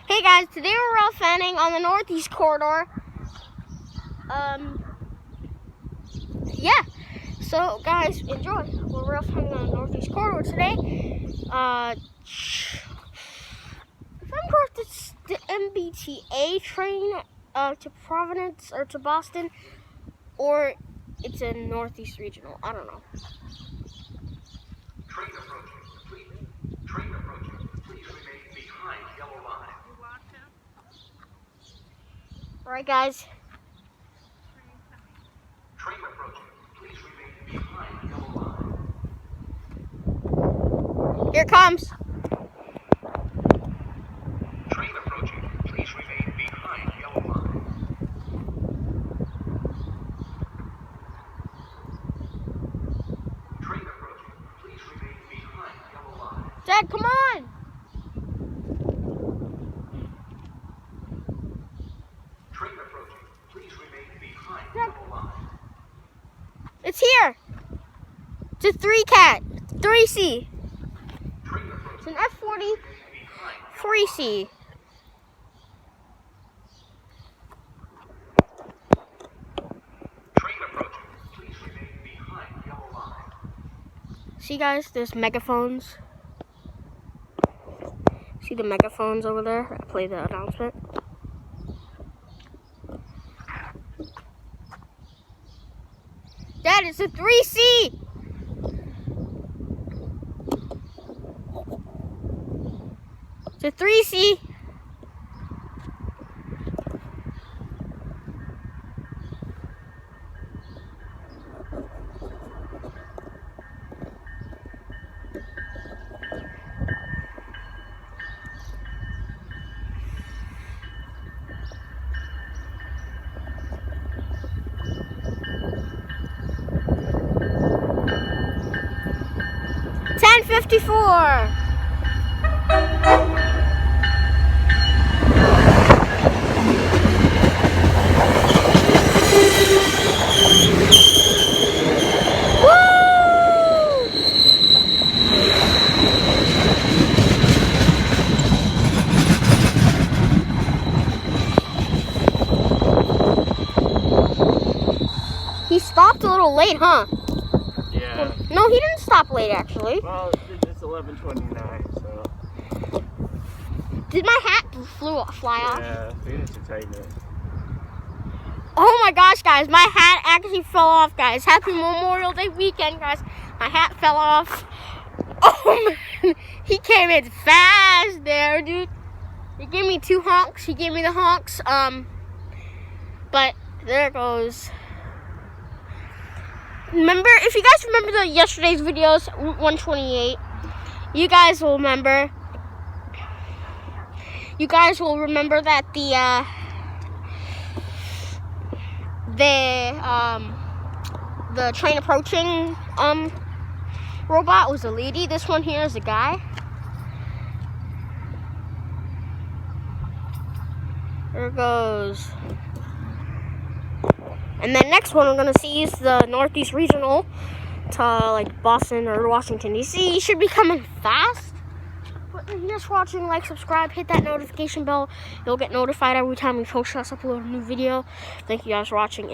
Hey guys, today we're railfanning on the Northeast Corridor. Yeah. So guys, enjoy. We're railfanning on the Northeast Corridor today. If I'm correct, it's the Mbta train to Providence or to Boston, or it's a Northeast Regional. I don't know. Train approaching. Train approaching. Please remain behind yellow line. Alright guys. Train approaching. Please remain behind yellow line. Here it comes. Train approaching. Please remain behind yellow line. Train approaching. Please remain behind yellow line. Dad, come on! Train approaching. Please remain behind Dad. yellow line. It's here! It's a 3CAT, 3C. Train It's approaching. an F40 Behind 3C. Train approaching. Please remain behind yellow line. See guys, there's megaphones. See the megaphones over there? I play the announcement. Dad, it's a 3C! It's a 3C. $10.54. He stopped a little late, huh? Yeah. No, he didn't stop late, actually. Well, it's 11:29, so. Did my hat fly off? Yeah, we need to tighten it. Oh my gosh, guys, my hat actually fell off, guys. Happy Memorial Day weekend, guys. My hat fell off. Oh, man. He came in fast there, dude. He gave me 2 honks. He gave me the honks. But there it goes. Remember, if you guys remember the yesterday's videos, Route 128, you guys will remember. You guys will remember that the train approaching robot was a lady. This one here is a guy. There it goes. And then next one we're gonna see is the Northeast Regional to like Boston or Washington DC. Should be coming fast. But if you're just watching, like, subscribe, hit that notification bell. You'll get notified every time we post us upload a new video. Thank you guys for watching and